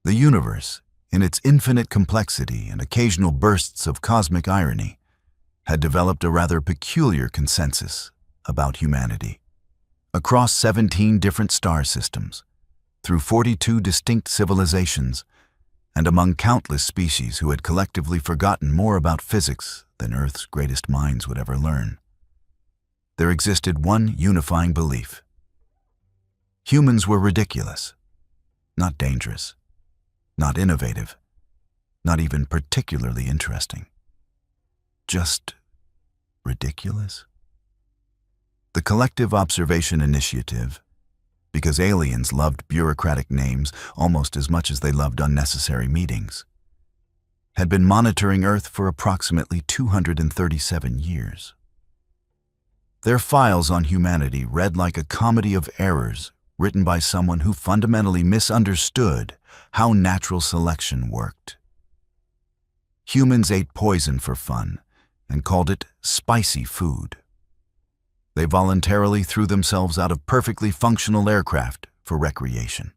The universe, in its infinite complexity and occasional bursts of cosmic irony, had developed a rather peculiar consensus about humanity. Across 17 different star systems, through 42 distinct civilizations, and among countless species who had collectively forgotten more about physics than Earth's greatest minds would ever learn, there existed one unifying belief. Humans were ridiculous, not dangerous, not innovative, not even particularly interesting. Just ridiculous? The Collective Observation Initiative, because aliens loved bureaucratic names almost as much as they loved unnecessary meetings, had been monitoring Earth for approximately 237 years. Their files on humanity read like a comedy of errors written by someone who fundamentally misunderstood how natural selection worked. Humans ate poison for fun and called it spicy food. They voluntarily threw themselves out of perfectly functional aircraft for recreation.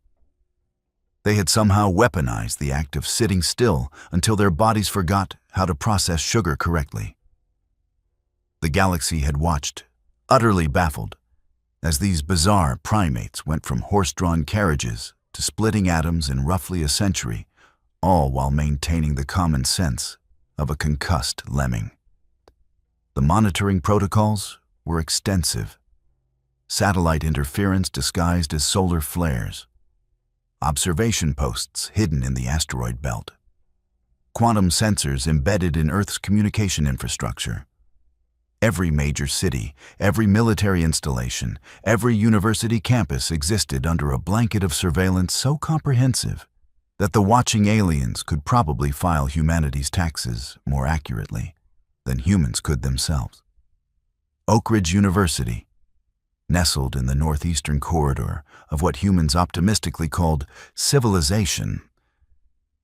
They had somehow weaponized the act of sitting still until their bodies forgot how to process sugar correctly. The galaxy had watched, utterly baffled, as these bizarre primates went from horse-drawn carriages to splitting atoms in roughly a century, all while maintaining the common sense of a concussed lemming. The monitoring protocols were extensive. Satellite interference disguised as solar flares, observation posts hidden in the asteroid belt, quantum sensors embedded in Earth's communication infrastructure. Every major city, every military installation, every university campus existed under a blanket of surveillance so comprehensive that the watching aliens could probably file humanity's taxes more accurately than humans could themselves. Oak Ridge University, nestled in the northeastern corridor of what humans optimistically called civilization,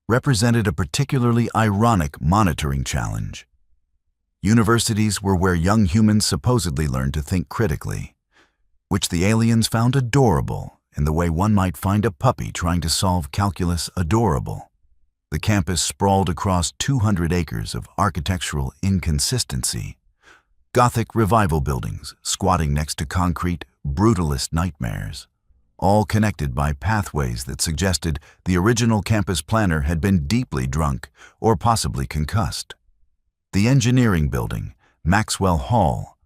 represented a particularly ironic monitoring challenge. Universities were where young humans supposedly learned to think critically, which the aliens found adorable in the way one might find a puppy trying to solve calculus adorable. The campus sprawled across 200 acres of architectural inconsistency. Gothic revival buildings squatting next to concrete, brutalist nightmares, all connected by pathways that suggested the original campus planner had been deeply drunk or possibly concussed. The engineering building, Maxwell Hall,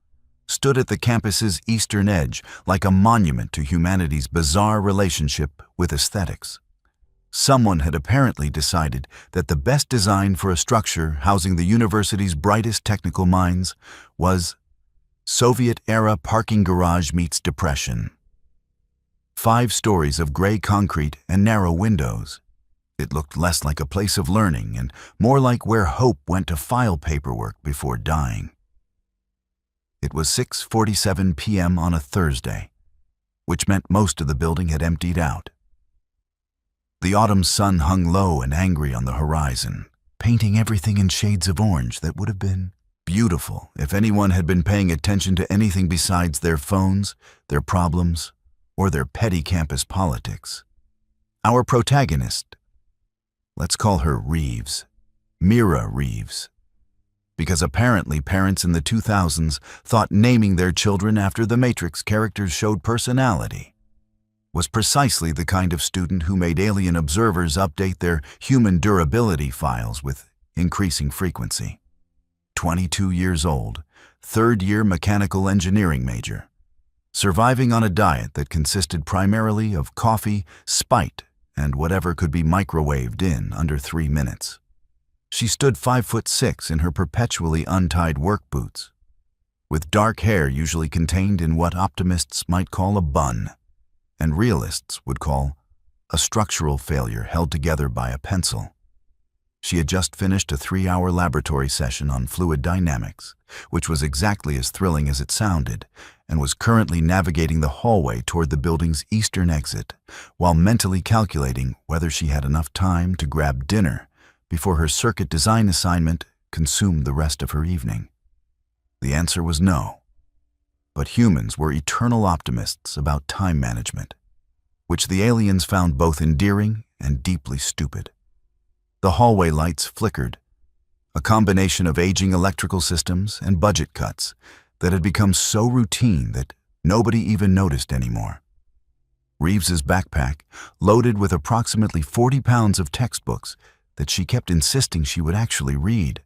stood at the campus's eastern edge like a monument to humanity's bizarre relationship with aesthetics. Someone had apparently decided that the best design for a structure housing the university's brightest technical minds was Soviet-era parking garage meets depression. 5 stories of gray concrete and narrow windows. It looked less like a place of learning and more like where hope went to file paperwork before dying. It was 6:47 p.m. on a Thursday, which meant most of the building had emptied out. The autumn sun hung low and angry on the horizon, painting everything in shades of orange that would have been beautiful if anyone had been paying attention to anything besides their phones, their problems, or their petty campus politics. Our protagonist, let's call her Reeves, Mira Reeves, because apparently parents in the 2000s thought naming their children after the Matrix characters showed personality, was precisely the kind of student who made alien observers update their human durability files with increasing frequency. 22 years old, third-year mechanical engineering major, surviving on a diet that consisted primarily of coffee, Spite, and whatever could be microwaved in under 3 minutes. She stood 5'6" in her perpetually untied work boots, with dark hair usually contained in what optimists might call a bun, and realists would call a structural failure held together by a pencil. She had just finished a 3-hour laboratory session on fluid dynamics, which was exactly as thrilling as it sounded, and was currently navigating the hallway toward the building's eastern exit, while mentally calculating whether she had enough time to grab dinner before her circuit design assignment consumed the rest of her evening. The answer was no. But humans were eternal optimists about time management, which the aliens found both endearing and deeply stupid. The hallway lights flickered, a combination of aging electrical systems and budget cuts that had become so routine that nobody even noticed anymore. Reeves's backpack, loaded with approximately 40 pounds of textbooks that she kept insisting she would actually read,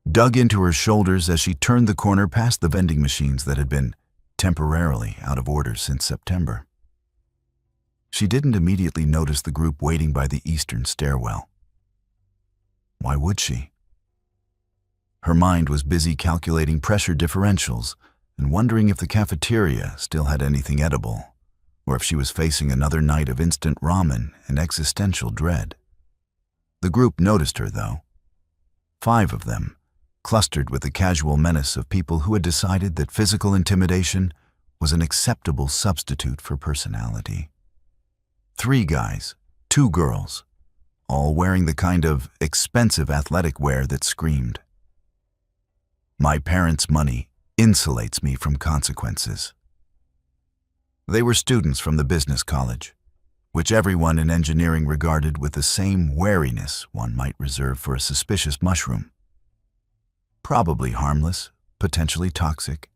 dug into her shoulders as she turned the corner past the vending machines that had been temporarily out of order since September. She didn't immediately notice the group waiting by the eastern stairwell. Why would she? Her mind was busy calculating pressure differentials and wondering if the cafeteria still had anything edible, or if she was facing another night of instant ramen and existential dread. The group noticed her, though. 5 of them, clustered with the casual menace of people who had decided that physical intimidation was an acceptable substitute for personality. 3 guys, 2 girls, all wearing the kind of expensive athletic wear that screamed, "My parents' money insulates me from consequences." They were students from the business college, which everyone in engineering regarded with the same wariness one might reserve for a suspicious mushroom. Probably harmless, potentially toxic,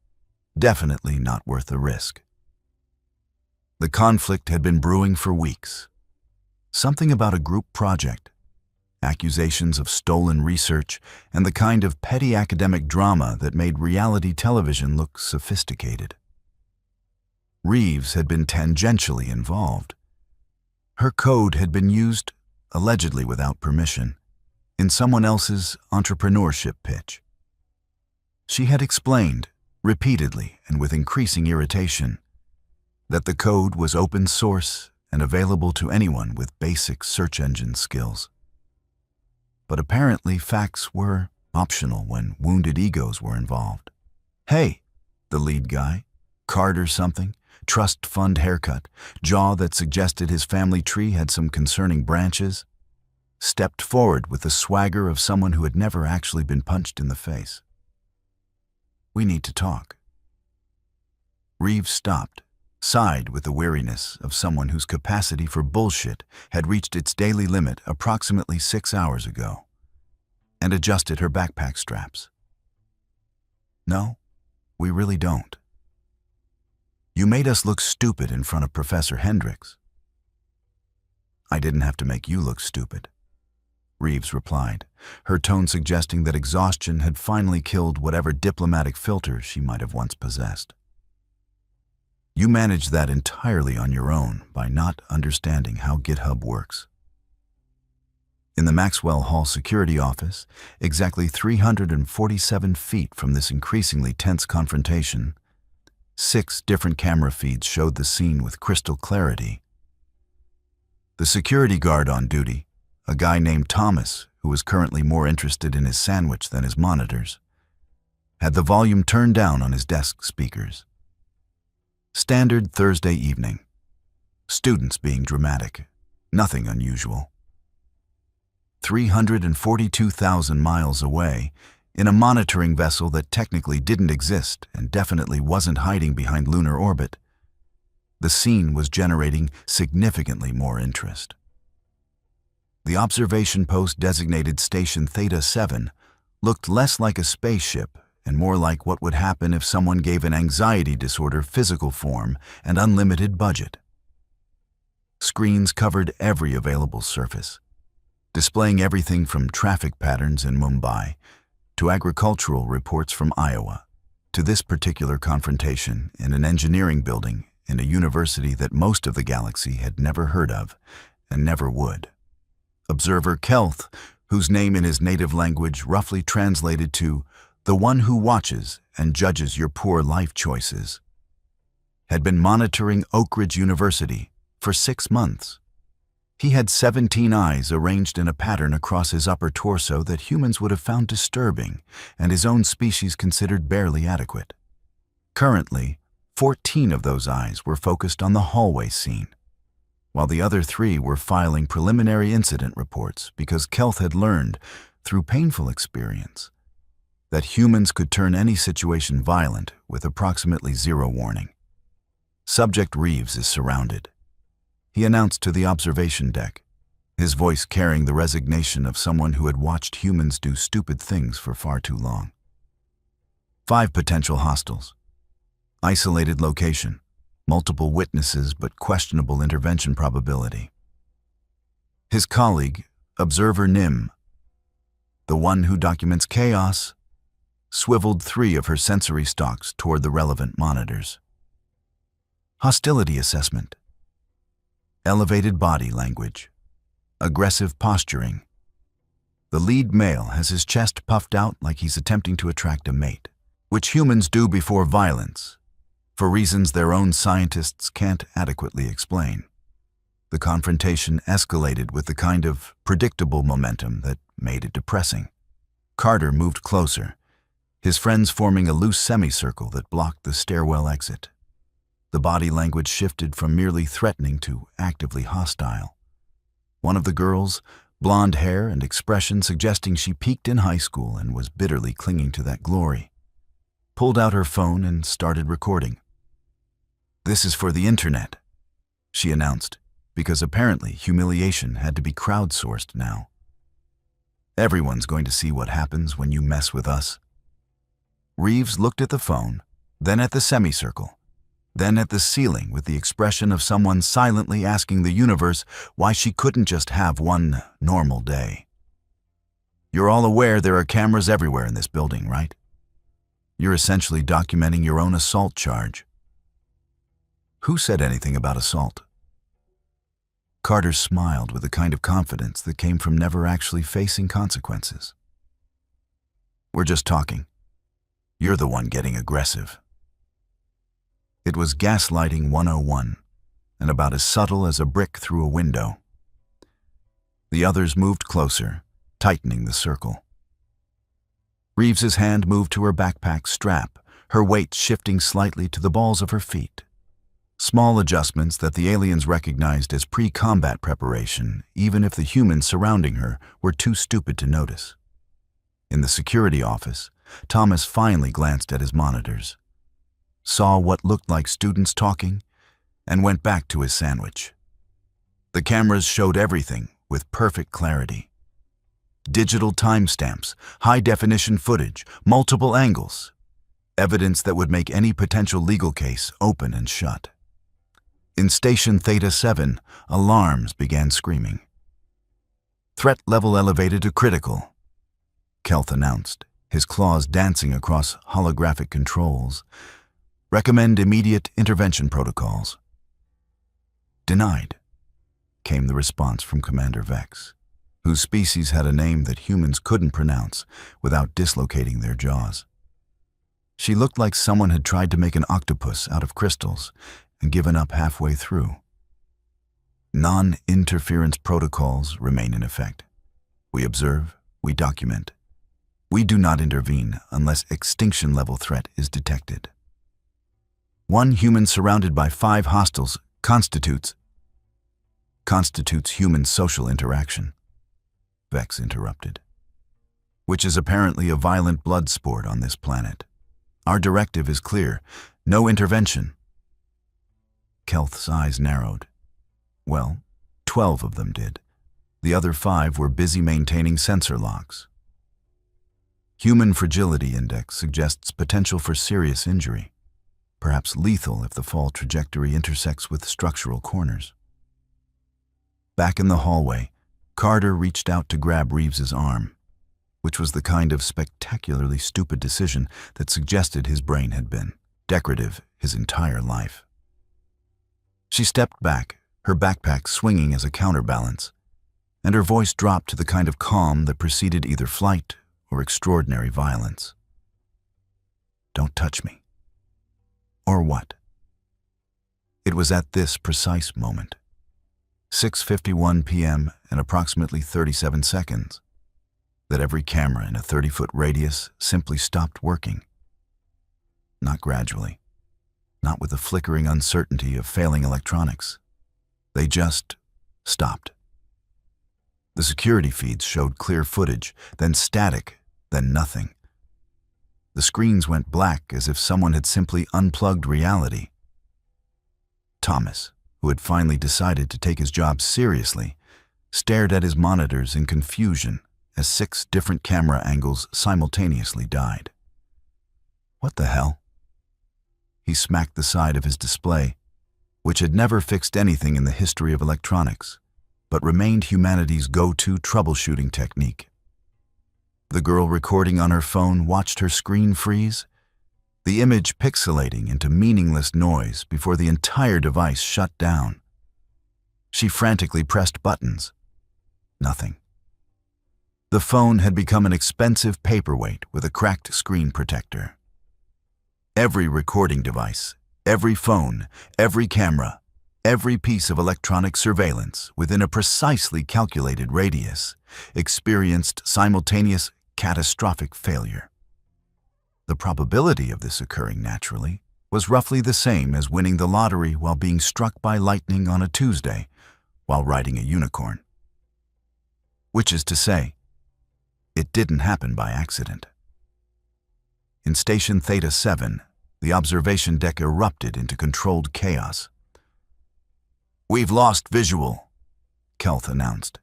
definitely not worth the risk. The conflict had been brewing for weeks. Something about a group project, accusations of stolen research, and the kind of petty academic drama that made reality television look sophisticated. Reeves had been tangentially involved. Her code had been used, allegedly without permission, in someone else's entrepreneurship pitch. She had explained, repeatedly and with increasing irritation, that the code was open source and available to anyone with basic search engine skills. But apparently facts were optional when wounded egos were involved. Hey, the lead guy, Carter something, trust fund haircut, jaw that suggested his family tree had some concerning branches, stepped forward with the swagger of someone who had never actually been punched in the face. "We need to talk." Reeves stopped, sighed with the weariness of someone whose capacity for bullshit had reached its daily limit approximately 6 hours ago, and adjusted her backpack straps. "No, we really don't. You made us look stupid in front of Professor Hendricks." "I didn't have to make you look stupid," Reeves replied, her tone suggesting that exhaustion had finally killed whatever diplomatic filter she might have once possessed. "You managed that entirely on your own by not understanding how GitHub works." In the Maxwell Hall security office, exactly 347 feet from this increasingly tense confrontation, 6 different camera feeds showed the scene with crystal clarity. The security guard on duty, a guy named Thomas, who was currently more interested in his sandwich than his monitors, had the volume turned down on his desk speakers. Standard Thursday evening. Students being dramatic. Nothing unusual. 342,000 miles away, in a monitoring vessel that technically didn't exist and definitely wasn't hiding behind lunar orbit, the scene was generating significantly more interest. The observation post designated Station Theta 7 looked less like a spaceship and more like what would happen if someone gave an anxiety disorder physical form and unlimited budget. Screens covered every available surface, displaying everything from traffic patterns in Mumbai to agricultural reports from Iowa to this particular confrontation in an engineering building in a university that most of the galaxy had never heard of and never would. Observer Kelth, whose name in his native language roughly translated to "the one who watches and judges your poor life choices," had been monitoring Oak Ridge University for 6 months. He had 17 eyes arranged in a pattern across his upper torso that humans would have found disturbing and his own species considered barely adequate. Currently, 14 of those eyes were focused on the hallway scene, while the other 3 were filing preliminary incident reports because Kelth had learned, through painful experience, that humans could turn any situation violent with approximately 0 warning. Subject Reeves is surrounded. He announced to the observation deck, his voice carrying the resignation of someone who had watched humans do stupid things for far too long. 5 potential hostiles. Isolated location. Multiple witnesses but questionable intervention probability. His colleague, Observer Nim, the one who documents chaos, swiveled 3 of her sensory stalks toward the relevant monitors. Hostility assessment. Elevated body language. Aggressive posturing. The lead male has his chest puffed out like he's attempting to attract a mate, which humans do before violence, for reasons their own scientists can't adequately explain. The confrontation escalated with the kind of predictable momentum that made it depressing. Carter moved closer, his friends forming a loose semicircle that blocked the stairwell exit. The body language shifted from merely threatening to actively hostile. One of the girls, blonde hair and expression suggesting she peaked in high school and was bitterly clinging to that glory, pulled out her phone and started recording. "This is for the internet," she announced, because apparently humiliation had to be crowdsourced now. "Everyone's going to see what happens when you mess with us." Reeves looked at the phone, then at the semicircle, then at the ceiling with the expression of someone silently asking the universe why she couldn't just have one normal day. "You're all aware there are cameras everywhere in this building, right? You're essentially documenting your own assault charge." "Who said anything about assault?" Carter smiled with a kind of confidence that came from never actually facing consequences. "We're just talking. You're the one getting aggressive." It was gaslighting 101, and about as subtle as a brick through a window. The others moved closer, tightening the circle. Reeves's hand moved to her backpack strap, her weight shifting slightly to the balls of her feet. Small adjustments that the aliens recognized as pre-combat preparation, even if the humans surrounding her were too stupid to notice. In the security office, Thomas finally glanced at his monitors, saw what looked like students talking, and went back to his sandwich. The cameras showed everything with perfect clarity. Digital timestamps, high-definition footage, multiple angles, evidence that would make any potential legal case open and shut. In Station Theta 7, alarms began screaming. "Threat level elevated to critical," Kelth announced, his claws dancing across holographic controls. "Recommend immediate intervention protocols." "Denied," came the response from Commander Vex, whose species had a name that humans couldn't pronounce without dislocating their jaws. She looked like someone had tried to make an octopus out of crystals and given up halfway through. "Non-interference protocols remain in effect. We observe, we document. We do not intervene unless extinction-level threat is detected. One human surrounded by 5 hostiles constitutes human social interaction," Vex interrupted, "which is apparently a violent blood sport on this planet. Our directive is clear: no intervention." Kelth's eyes narrowed. Well, 12 of them did. The other 5 were busy maintaining sensor locks. Human Fragility Index suggests potential for serious injury, perhaps lethal if the fall trajectory intersects with structural corners. Back in the hallway, Carter reached out to grab Reeves's arm, which was the kind of spectacularly stupid decision that suggested his brain had been decorative his entire life. She stepped back, her backpack swinging as a counterbalance, and her voice dropped to the kind of calm that preceded either flight or extraordinary violence. "Don't touch me." Or what? It was at this precise moment, 6:51 p.m. and approximately 37 seconds, that every camera in a 30-foot radius simply stopped working. Not gradually, not with the flickering uncertainty of failing electronics. They just stopped. The security feeds showed clear footage, then static, then nothing. The screens went black as if someone had simply unplugged reality. Thomas, who had finally decided to take his job seriously, stared at his monitors in confusion as 6 different camera angles simultaneously died. What the hell? He smacked the side of his display, which had never fixed anything in the history of electronics, but remained humanity's go-to troubleshooting technique. The girl recording on her phone watched her screen freeze, the image pixelating into meaningless noise before the entire device shut down. She frantically pressed buttons. Nothing. The phone had become an expensive paperweight with a cracked screen protector. Every recording device, every phone, every camera, every piece of electronic surveillance within a precisely calculated radius experienced simultaneous catastrophic failure. The probability of this occurring naturally was roughly the same as winning the lottery while being struck by lightning on a Tuesday while riding a unicorn. Which is to say, it didn't happen by accident. In Station Theta 7, the observation deck erupted into controlled chaos. "We've lost visual," Kelth announced,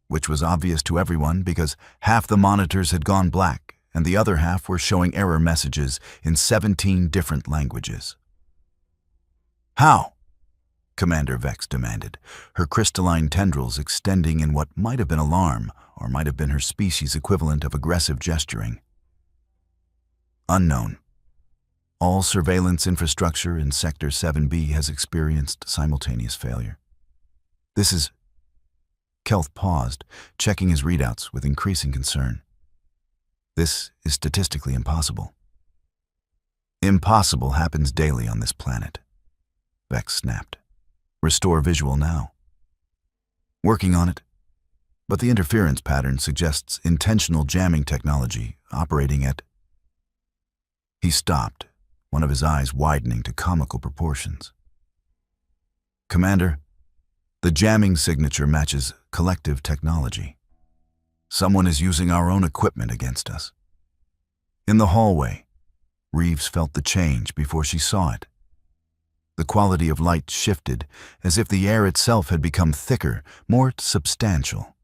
which was obvious to everyone because half the monitors had gone black and the other half were showing error messages in 17 different languages. "How?" Commander Vex demanded, her crystalline tendrils extending in what might have been alarm or might have been her species' equivalent of aggressive gesturing. "Unknown. All surveillance infrastructure in Sector 7B has experienced simultaneous failure. This is..." Kelth paused, checking his readouts with increasing concern. "This is statistically impossible." "Impossible happens daily on this planet," Vex snapped. "Restore visual now." "Working on it. But the interference pattern suggests intentional jamming technology operating at..." He stopped, one of his eyes widening to comical proportions. "Commander, the jamming signature matches collective technology. Someone is using our own equipment against us." In the hallway, Reeves felt the change before she saw it. The quality of light shifted, as if the air itself had become thicker, more substantial.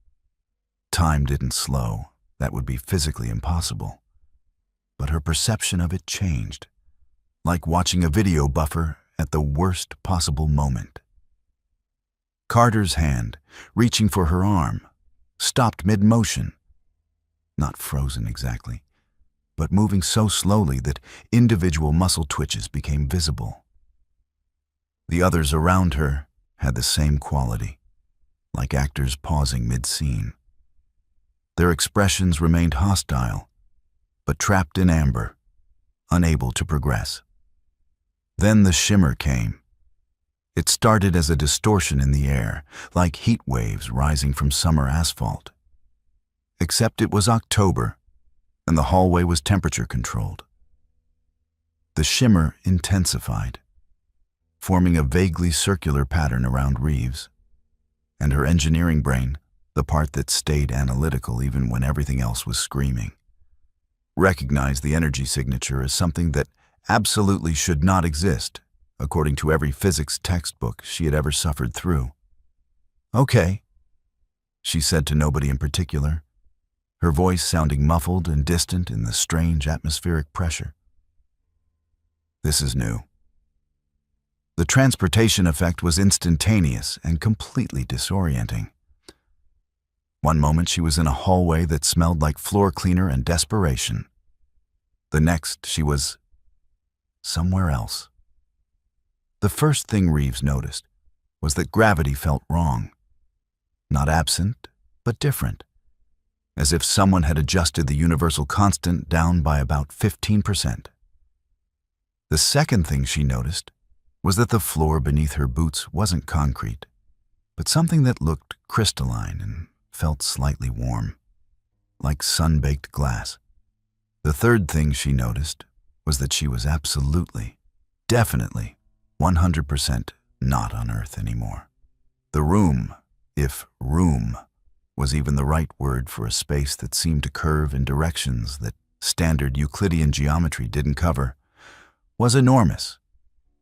Time didn't slow. That would be physically impossible. But her perception of it changed, like watching a video buffer at the worst possible moment. Carter's hand, reaching for her arm, stopped mid-motion. Not frozen exactly, but moving so slowly that individual muscle twitches became visible. The others around her had the same quality, like actors pausing mid-scene. Their expressions remained hostile, but trapped in amber, unable to progress. Then the shimmer came. It started as a distortion in the air, like heat waves rising from summer asphalt. Except it was October, and the hallway was temperature-controlled. The shimmer intensified, forming a vaguely circular pattern around Reeves, and her engineering brain, the part that stayed analytical even when everything else was screaming, recognized the energy signature as something that absolutely should not exist, according to every physics textbook she had ever suffered through. "Okay," she said to nobody in particular, her voice sounding muffled and distant in the strange atmospheric pressure. "This is new." The transportation effect was instantaneous and completely disorienting. One moment she was in a hallway that smelled like floor cleaner and desperation. The next she was somewhere else. The first thing Reeves noticed was that gravity felt wrong. Not absent, but different. As if someone had adjusted the universal constant down by about 15%. The second thing she noticed was that the floor beneath her boots wasn't concrete, but something that looked crystalline and felt slightly warm, like sun-baked glass. The third thing she noticed was that she was absolutely, definitely, 100% not on Earth anymore. The room, if room was even the right word for a space that seemed to curve in directions that standard Euclidean geometry didn't cover, was enormous.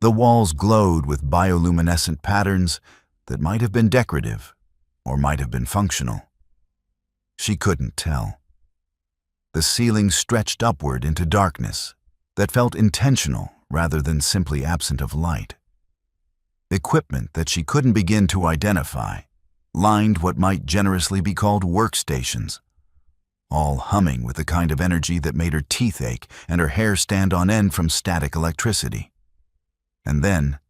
The walls glowed with bioluminescent patterns that might have been decorative, or might have been functional. She couldn't tell. The ceiling stretched upward into darkness that felt intentional rather than simply absent of light. Equipment that she couldn't begin to identify lined what might generously be called workstations, all humming with the kind of energy that made her teeth ache and her hair stand on end from static electricity. And then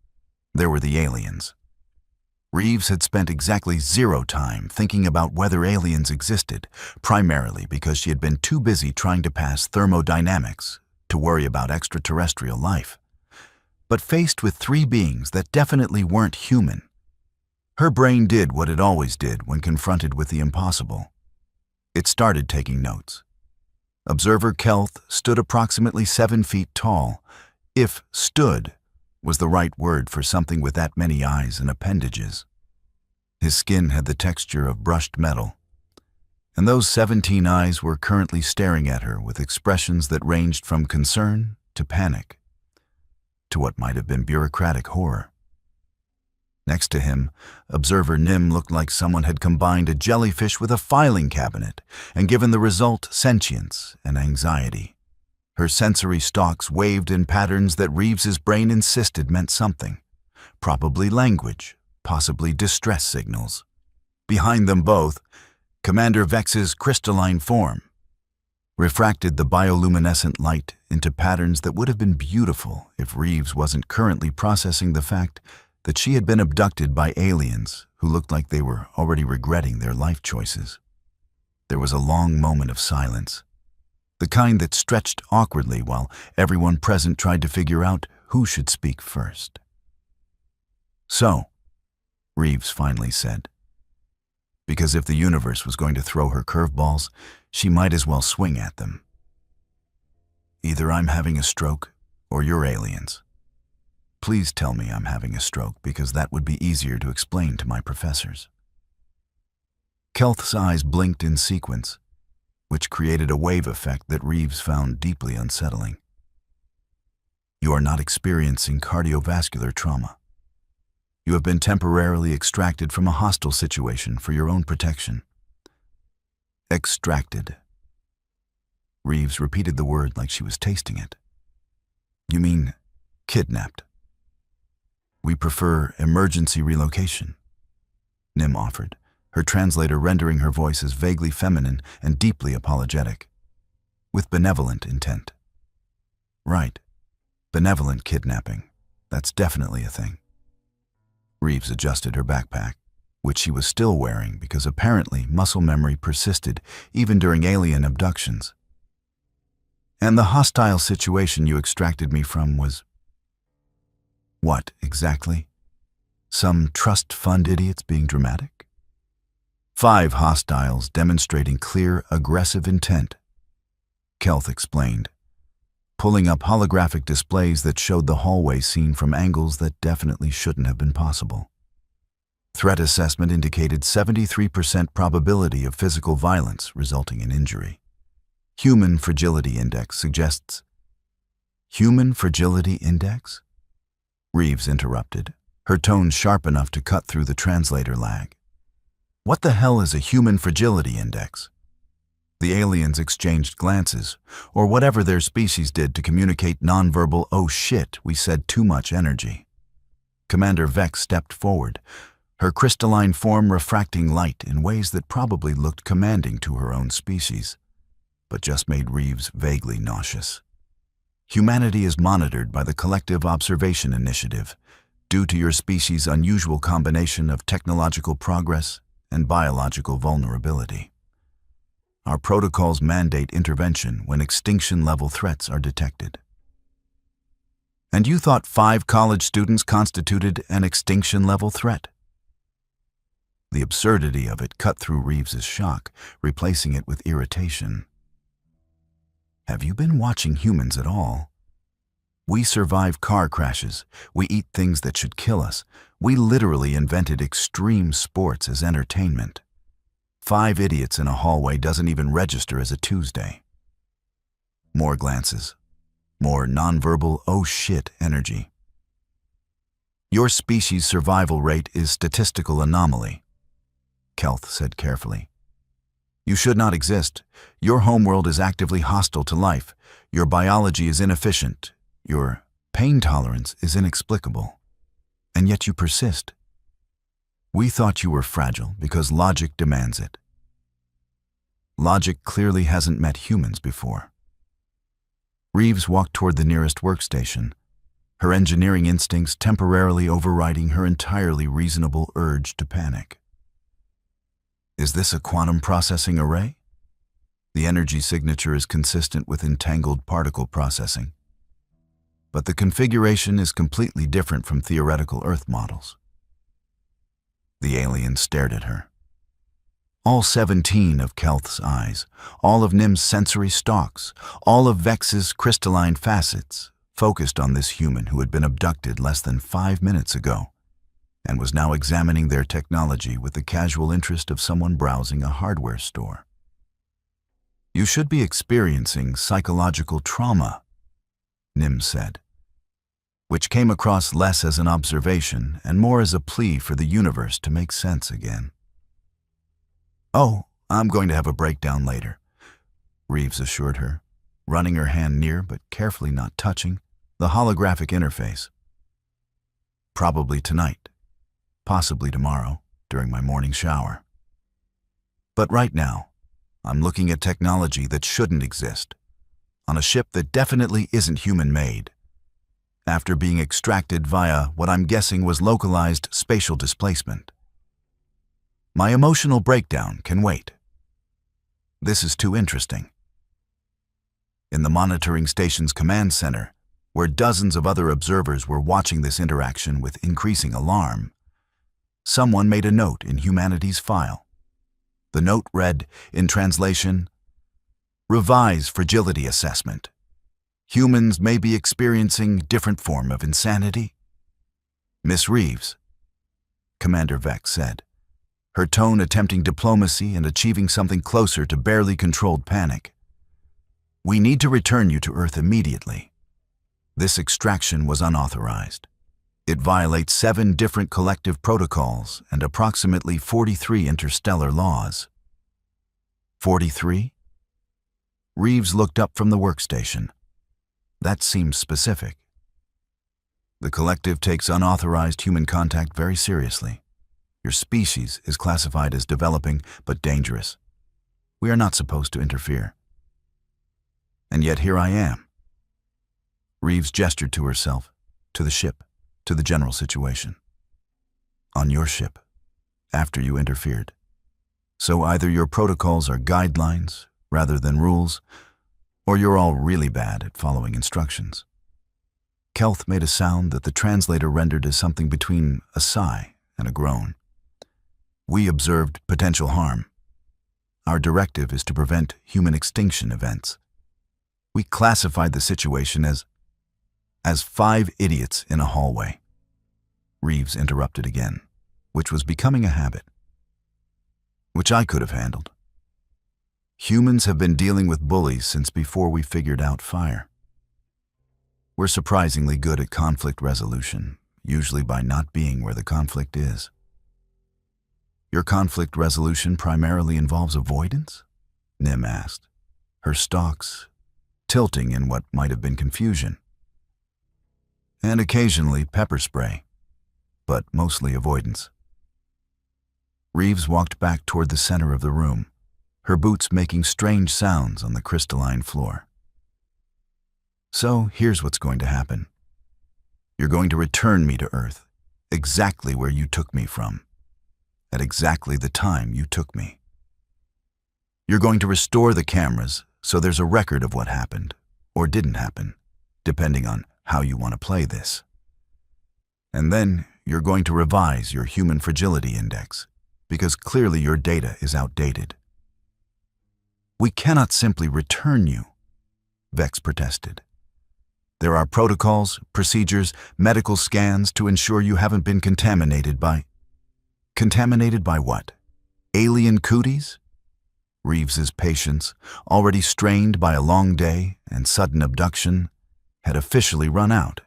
there were the aliens. Reeves had spent exactly 0 time thinking about whether aliens existed, primarily because she had been too busy trying to pass thermodynamics to worry about extraterrestrial life. But faced with 3 beings that definitely weren't human, her brain did what it always did when confronted with the impossible. It started taking notes. Observer Kelth stood approximately 7 feet tall, if stood was the right word for something with that many eyes and appendages. His skin had the texture of brushed metal, and those 17 eyes were currently staring at her with expressions that ranged from concern to panic, to what might have been bureaucratic horror. Next to him, Observer Nim looked like someone had combined a jellyfish with a filing cabinet and given the result sentience and anxiety. Her sensory stalks waved in patterns that Reeves's brain insisted meant something. Probably language, possibly distress signals. Behind them both, Commander Vex's crystalline form refracted the bioluminescent light into patterns that would have been beautiful if Reeves wasn't currently processing the fact that she had been abducted by aliens who looked like they were already regretting their life choices. There was a long moment of silence, the kind that stretched awkwardly while everyone present tried to figure out who should speak first. "So," Reeves finally said, because if the universe was going to throw her curveballs, she might as well swing at them. "Either I'm having a stroke or you're aliens. Please tell me I'm having a stroke, because that would be easier to explain to my professors." Kelth's eyes blinked in sequence, which created a wave effect that Reeves found deeply unsettling. "You are not experiencing cardiovascular trauma. You have been temporarily extracted from a hostile situation for your own protection." Extracted. Reeves repeated the word like she was tasting it. "You mean kidnapped?" "We prefer emergency relocation," Nim offered, her translator rendering her voice as vaguely feminine and deeply apologetic, with benevolent intent. "Right. Benevolent kidnapping. That's definitely a thing." Reeves adjusted her backpack, which she was still wearing because apparently muscle memory persisted even during alien abductions. "And the hostile situation you extracted me from was what, exactly? Some trust fund idiots being dramatic?" 5 hostiles demonstrating clear, aggressive intent, Kelth explained, pulling up holographic displays that showed the hallway seen from angles that definitely shouldn't have been possible. Threat assessment indicated 73% probability of physical violence resulting in injury. Human Fragility Index suggests... Human Fragility Index? Reeves interrupted, her tone sharp enough to cut through the translator lag. "What the hell is a Human Fragility Index?" The aliens exchanged glances, or whatever their species did to communicate nonverbal "oh shit, we said too much" energy. Commander Vex stepped forward, her crystalline form refracting light in ways that probably looked commanding to her own species, but just made Reeves vaguely nauseous. "Humanity is monitored by the Collective Observation Initiative due to your species' unusual combination of technological progress and biological vulnerability. Our protocols mandate intervention when extinction-level threats are detected." "And you thought 5 college students constituted an extinction-level threat?" The absurdity of it cut through Reeves's shock, replacing it with irritation. "Have you been watching humans at all? We survive car crashes. We eat things that should kill us. We literally invented extreme sports as entertainment. 5 idiots in a hallway doesn't even register as a Tuesday." More glances. More nonverbal "oh shit" energy. "Your species' survival rate is statistical anomaly." Kelth said carefully. You should not exist. Your homeworld is actively hostile to life. Your biology is inefficient. Your pain tolerance is inexplicable. And yet you persist. We thought you were fragile because logic demands it. Logic clearly hasn't met humans before. Reeves walked toward the nearest workstation, her engineering instincts temporarily overriding her entirely reasonable urge to panic. Is this a quantum processing array? The energy signature is consistent with entangled particle processing. But the configuration is completely different from theoretical Earth models. The alien stared at her. All 17 of Kelth's eyes, all of Nim's sensory stalks, all of Vex's crystalline facets, focused on this human who had been abducted less than 5 minutes ago and was now examining their technology with the casual interest of someone browsing a hardware store. You should be experiencing psychological trauma, Nim said, which came across less as an observation and more as a plea for the universe to make sense again. Oh, I'm going to have a breakdown later, Reeves assured her, running her hand near but carefully not touching the holographic interface. Probably tonight, possibly tomorrow, during my morning shower. But right now, I'm looking at technology that shouldn't exist, on a ship that definitely isn't human-made, after being extracted via what I'm guessing was localized spatial displacement. My emotional breakdown can wait. This is too interesting. In the monitoring station's command center, where dozens of other observers were watching this interaction with increasing alarm, someone made a note in humanity's file. The note read, in translation, "Revise fragility assessment. Humans may be experiencing different form of insanity." Miss Reeves, Commander Vex said, her tone attempting diplomacy and achieving something closer to barely controlled panic. We need to return you to Earth immediately. This extraction was unauthorized. It violates 7 different collective protocols and approximately 43 interstellar laws. 43? Reeves looked up from the workstation. That seems specific. The collective takes unauthorized human contact very seriously. Your species is classified as developing but dangerous. We are not supposed to interfere. And yet here I am. Reeves gestured to herself, to the ship, to the general situation. On your ship, after you interfered. So either your protocols are guidelines rather than rules, or you're all really bad at following instructions. Kelth made a sound that the translator rendered as something between a sigh and a groan. We observed potential harm. Our directive is to prevent human extinction events. We classified the situation as 5 idiots in a hallway. Reeves interrupted again, which was becoming a habit, which I could have handled. Humans have been dealing with bullies since before we figured out fire. We're surprisingly good at conflict resolution, usually by not being where the conflict is. Your conflict resolution primarily involves avoidance? Nim asked, her stalks tilting in what might have been confusion. And occasionally pepper spray, but mostly avoidance. Reeves walked back toward the center of the room, her boots making strange sounds on the crystalline floor. So here's what's going to happen. You're going to return me to Earth, exactly where you took me from, at exactly the time you took me. You're going to restore the cameras so there's a record of what happened, or didn't happen, depending on how you want to play this. And then you're going to revise your human fragility index, because clearly your data is outdated. We cannot simply return you, Vex protested. There are protocols, procedures, medical scans to ensure you haven't been contaminated by... Contaminated by what? Alien cooties? Reeves's patience, already strained by a long day and sudden abduction, had officially run out.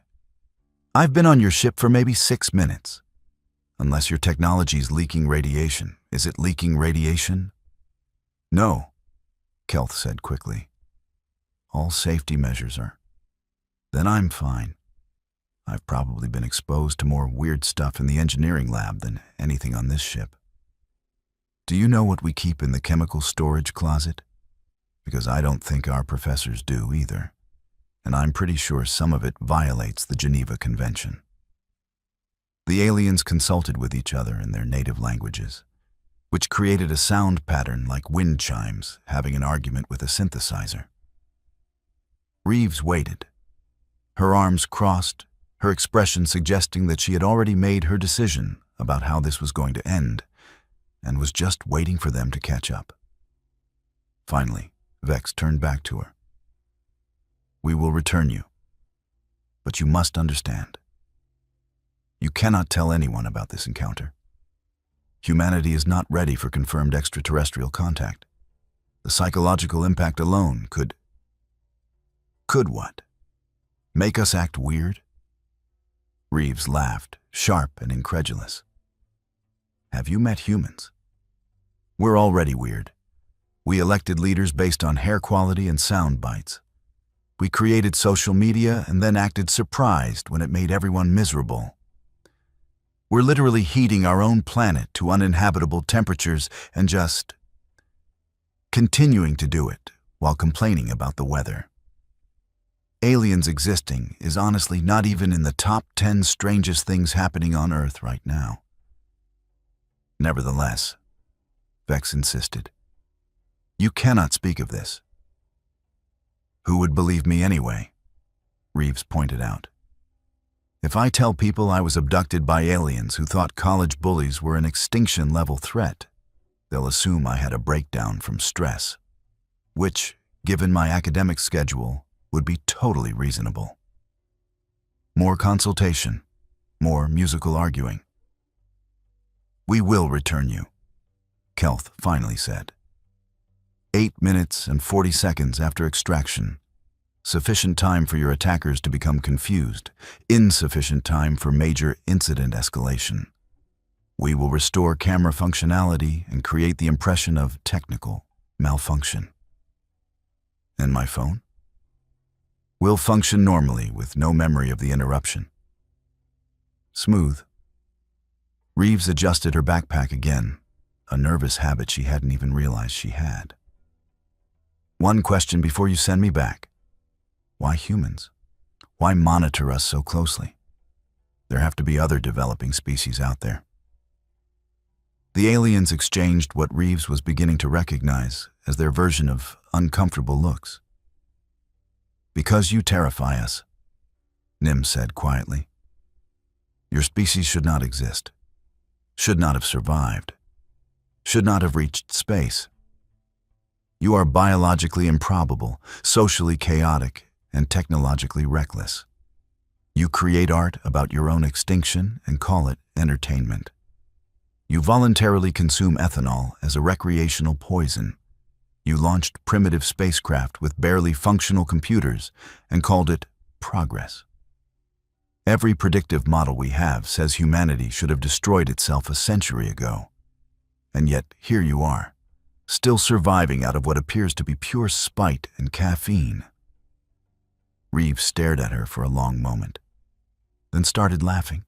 I've been on your ship for maybe 6 minutes. Unless your technology's leaking radiation. Is it leaking radiation? No, Kelth said quickly. All safety measures are. Then I'm fine. I've probably been exposed to more weird stuff in the engineering lab than anything on this ship. Do you know what we keep in the chemical storage closet? Because I don't think our professors do either, and I'm pretty sure some of it violates the Geneva Convention. The aliens consulted with each other in their native languages, which created a sound pattern like wind chimes having an argument with a synthesizer. Reeves waited, her arms crossed, her expression suggesting that she had already made her decision about how this was going to end, and was just waiting for them to catch up. Finally, Vex turned back to her. We will return you, but you must understand. You cannot tell anyone about this encounter. Humanity is not ready for confirmed extraterrestrial contact. The psychological impact alone could what? Make us act weird? Reeves laughed, sharp and incredulous. Have you met humans? We're already weird. We elected leaders based on hair quality and sound bites. We created social media and then acted surprised when it made everyone miserable. We're literally heating our own planet to uninhabitable temperatures and just continuing to do it while complaining about the weather. Aliens existing is honestly not even in the top 10 strangest things happening on Earth right now. Nevertheless, Vex insisted, you cannot speak of this. Who would believe me anyway? Reeves pointed out. If I tell people I was abducted by aliens who thought college bullies were an extinction-level threat, they'll assume I had a breakdown from stress, which, given my academic schedule, would be totally reasonable. More consultation, more musical arguing. We will return you, Kelth finally said. 8 minutes and 40 seconds after extraction. Sufficient time for your attackers to become confused. Insufficient time for major incident escalation. We will restore camera functionality and create the impression of technical malfunction. And my phone? Will function normally with no memory of the interruption. Smooth. Reeves adjusted her backpack again, a nervous habit she hadn't even realized she had. One question before you send me back. Why humans? Why monitor us so closely? There have to be other developing species out there. The aliens exchanged what Reeves was beginning to recognize as their version of uncomfortable looks. Because you terrify us, Nim said quietly. Your species should not exist, should not have survived, should not have reached space. You are biologically improbable, socially chaotic, and technologically reckless. You create art about your own extinction and call it entertainment. You voluntarily consume ethanol as a recreational poison. You launched primitive spacecraft with barely functional computers and called it progress. Every predictive model we have says humanity should have destroyed itself a century ago. And yet, here you are, still surviving out of what appears to be pure spite and caffeine. Reeves stared at her for a long moment, then started laughing.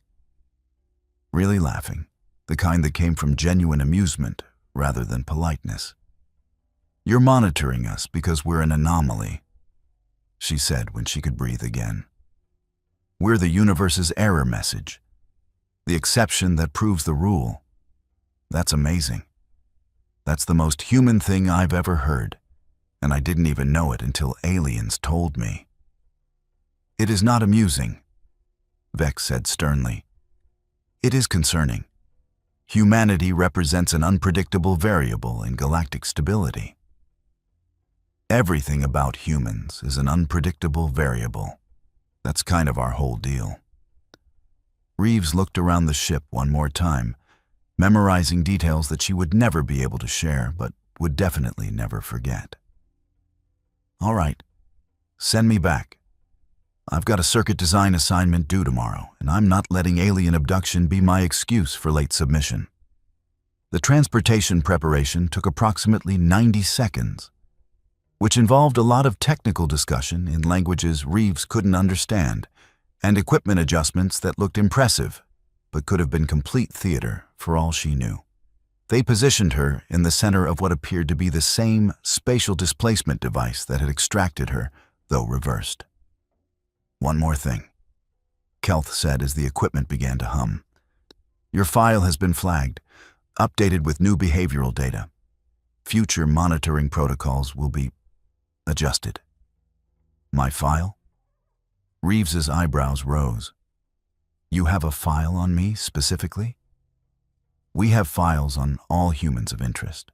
Really laughing, the kind that came from genuine amusement rather than politeness. You're monitoring us because we're an anomaly, she said when she could breathe again. We're the universe's error message, the exception that proves the rule. That's amazing. That's the most human thing I've ever heard, and I didn't even know it until aliens told me. It is not amusing, Vex said sternly. It is concerning. Humanity represents an unpredictable variable in galactic stability. Everything about humans is an unpredictable variable. That's kind of our whole deal. Reeves looked around the ship one more time, memorizing details that she would never be able to share, but would definitely never forget. All right, send me back. I've got a circuit design assignment due tomorrow, and I'm not letting alien abduction be my excuse for late submission. The transportation preparation took approximately 90 seconds, which involved a lot of technical discussion in languages Reeves couldn't understand, and equipment adjustments that looked impressive, but could have been complete theater for all she knew. They positioned her in the center of what appeared to be the same spatial displacement device that had extracted her, though reversed. "One more thing," Kelth said as the equipment began to hum. "Your file has been flagged, updated with new behavioral data. Future monitoring protocols will be adjusted." "My file?" Reeves's eyebrows rose. "You have a file on me specifically?" "We have files on all humans of interest.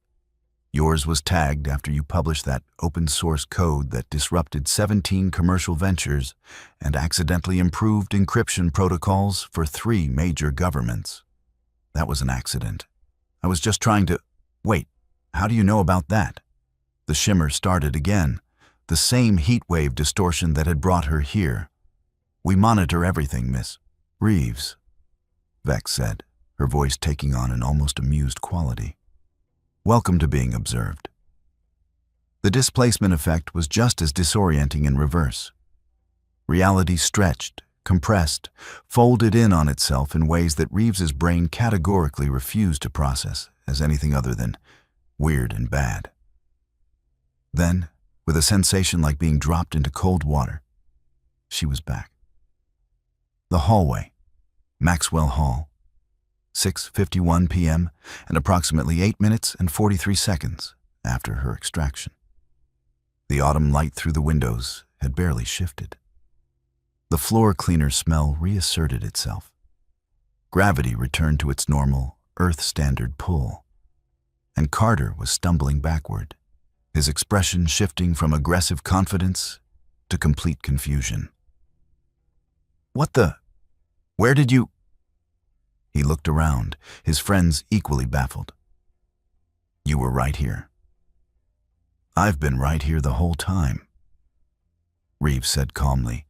Yours was tagged after you published that open-source code that disrupted 17 commercial ventures and accidentally improved encryption protocols for 3 major governments. That was an accident. I was just trying to— Wait, how do you know about that?" The shimmer started again, the same heat wave distortion that had brought her here. "We monitor everything, Miss Reeves," Vex said, her voice taking on an almost amused quality. "Welcome to being observed." The displacement effect was just as disorienting in reverse. Reality stretched, compressed, folded in on itself in ways that Reeves's brain categorically refused to process as anything other than weird and bad. Then, with a sensation like being dropped into cold water, she was back. The hallway, Maxwell Hall, 6:51 p.m. and approximately 8 minutes and 43 seconds after her extraction. The autumn light through the windows had barely shifted. The floor cleaner smell reasserted itself. Gravity returned to its normal, Earth-standard pull. And Carter was stumbling backward, his expression shifting from aggressive confidence to complete confusion. "What the— Where did you—" He looked around, his friends equally baffled. "You were right here." "I've been right here the whole time," Reeves said calmly,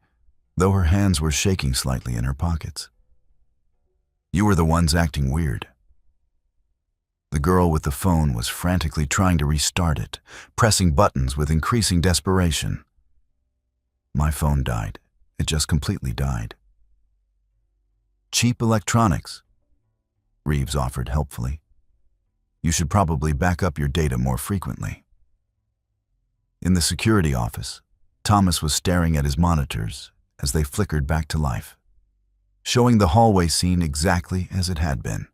though her hands were shaking slightly in her pockets. "You were the ones acting weird." The girl with the phone was frantically trying to restart it, pressing buttons with increasing desperation. "My phone died. It just completely died." "Cheap electronics," Reeves offered helpfully. "You should probably back up your data more frequently." In the security office, Thomas was staring at his monitors as they flickered back to life, showing the hallway scene exactly as it had been.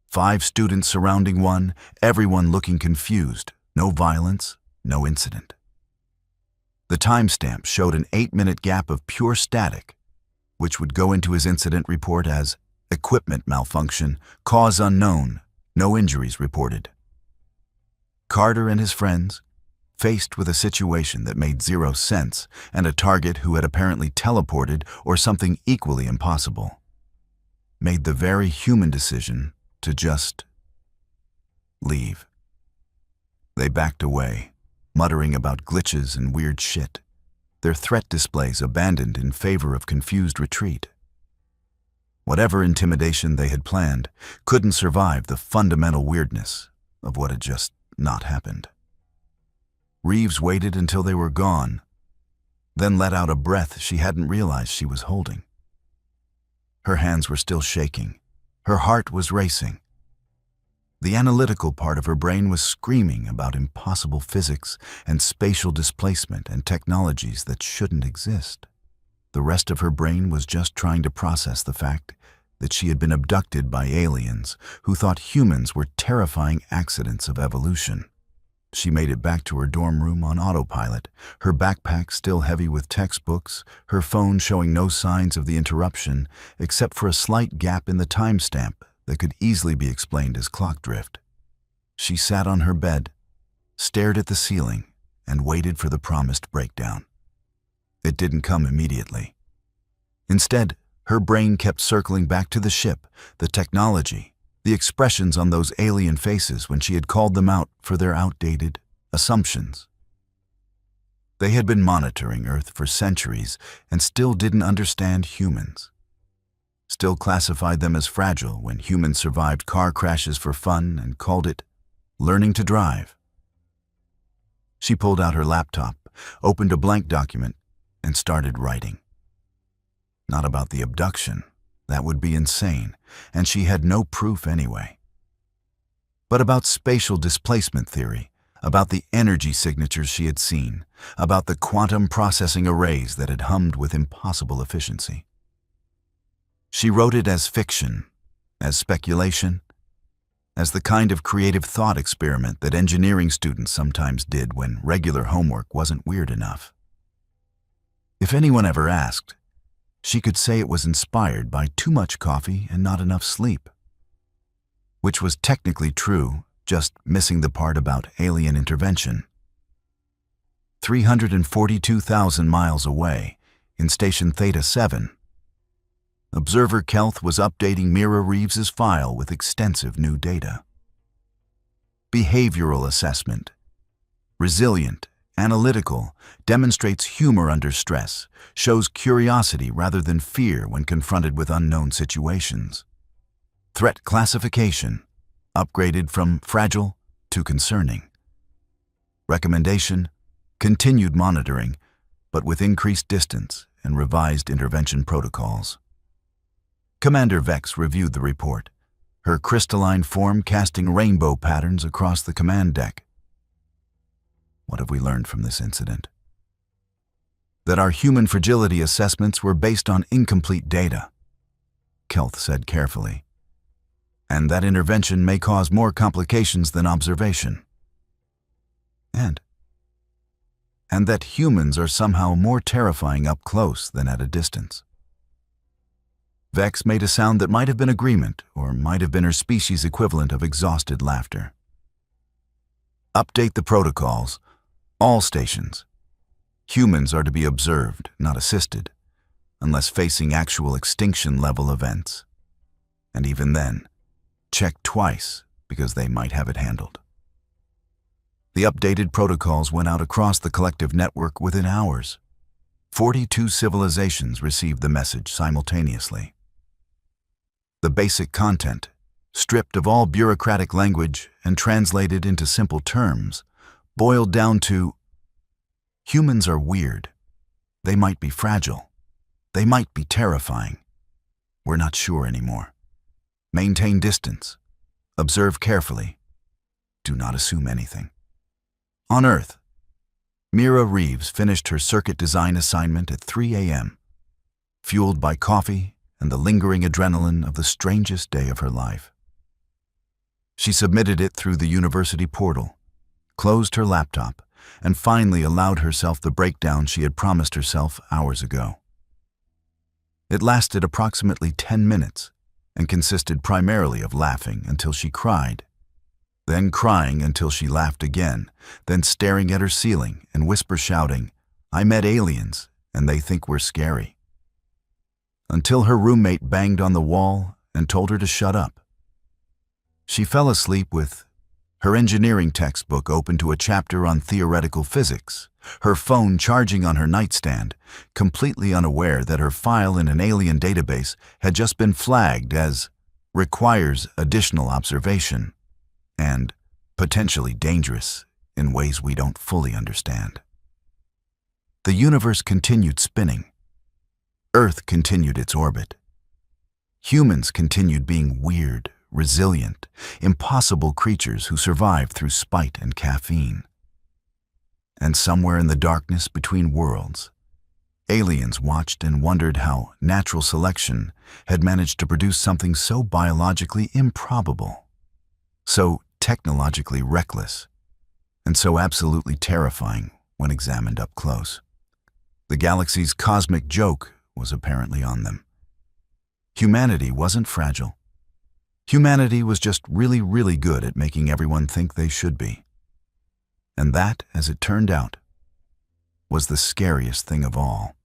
5 students surrounding one, everyone looking confused, no violence, no incident. The timestamp showed an 8-minute gap of pure static, which would go into his incident report as equipment malfunction, cause unknown, no injuries reported. Carter and his friends, faced with a situation that made 0 sense and a target who had apparently teleported or something equally impossible, made the very human decision to just leave. They backed away, muttering about glitches and weird shit, their threat displays abandoned in favor of confused retreat. Whatever intimidation they had planned couldn't survive the fundamental weirdness of what had just not happened. Reeves waited until they were gone, then let out a breath she hadn't realized she was holding. Her hands were still shaking. Her heart was racing. The analytical part of her brain was screaming about impossible physics and spatial displacement and technologies that shouldn't exist. The rest of her brain was just trying to process the fact that she had been abducted by aliens who thought humans were terrifying accidents of evolution. She made it back to her dorm room on autopilot, her backpack still heavy with textbooks, her phone showing no signs of the interruption except for a slight gap in the timestamp that could easily be explained as clock drift. She sat on her bed, stared at the ceiling, and waited for the promised breakdown. It didn't come immediately. Instead, her brain kept circling back to the ship, the technology, the expressions on those alien faces when she had called them out for their outdated assumptions. They had been monitoring Earth for centuries and still didn't understand humans. Still classified them as fragile when humans survived car crashes for fun and called it learning to drive. She pulled out her laptop, opened a blank document, and started writing. Not about the abduction. That would be insane, and she had no proof anyway. But about spatial displacement theory, about the energy signatures she had seen, about the quantum processing arrays that had hummed with impossible efficiency. She wrote it as fiction, as speculation, as the kind of creative thought experiment that engineering students sometimes did when regular homework wasn't weird enough. If anyone ever asked, she could say it was inspired by too much coffee and not enough sleep. Which was technically true, just missing the part about alien intervention. 342,000 miles away, in Station Theta 7, Observer Kelth was updating Mira Reeves's file with extensive new data. Behavioral assessment. Resilient, analytical, demonstrates humor under stress, shows curiosity rather than fear when confronted with unknown situations. Threat classification, upgraded from fragile to concerning. Recommendation, continued monitoring, but with increased distance and revised intervention protocols. Commander Vex reviewed the report, her crystalline form casting rainbow patterns across the command deck. What have we learned from this incident? That our human fragility assessments were based on incomplete data, Kelth said carefully, and that intervention may cause more complications than observation. And that humans are somehow more terrifying up close than at a distance. Vex made a sound that might have been agreement or might have been her species' equivalent of exhausted laughter. Update the protocols. All stations. Humans are to be observed, not assisted, unless facing actual extinction-level events. And even then, check twice because they might have it handled. The updated protocols went out across the collective network within hours. 42 civilizations received the message simultaneously. The basic content, stripped of all bureaucratic language and translated into simple terms, boiled down to, humans are weird. They might be fragile. They might be terrifying. We're not sure anymore. Maintain distance. Observe carefully. Do not assume anything. On Earth, Mira Reeves finished her circuit design assignment at 3 a.m., fueled by coffee and the lingering adrenaline of the strangest day of her life. She submitted it through the university portal, closed her laptop, and finally allowed herself the breakdown she had promised herself hours ago. It lasted approximately 10 minutes and consisted primarily of laughing until she cried, then crying until she laughed again, then staring at her ceiling and whisper shouting, "I met aliens, and they think we're scary." Until her roommate banged on the wall and told her to shut up. She fell asleep with her engineering textbook open to a chapter on theoretical physics, her phone charging on her nightstand, completely unaware that her file in an alien database had just been flagged as requires additional observation and potentially dangerous in ways we don't fully understand. The universe continued spinning. Earth continued its orbit. Humans continued being weird, resilient, impossible creatures who survived through spite and caffeine. And somewhere in the darkness between worlds, aliens watched and wondered how natural selection had managed to produce something so biologically improbable, so technologically reckless, and so absolutely terrifying when examined up close. The galaxy's cosmic joke was apparently on them. Humanity wasn't fragile. Humanity was just really, really good at making everyone think they should be. And that, as it turned out, was the scariest thing of all.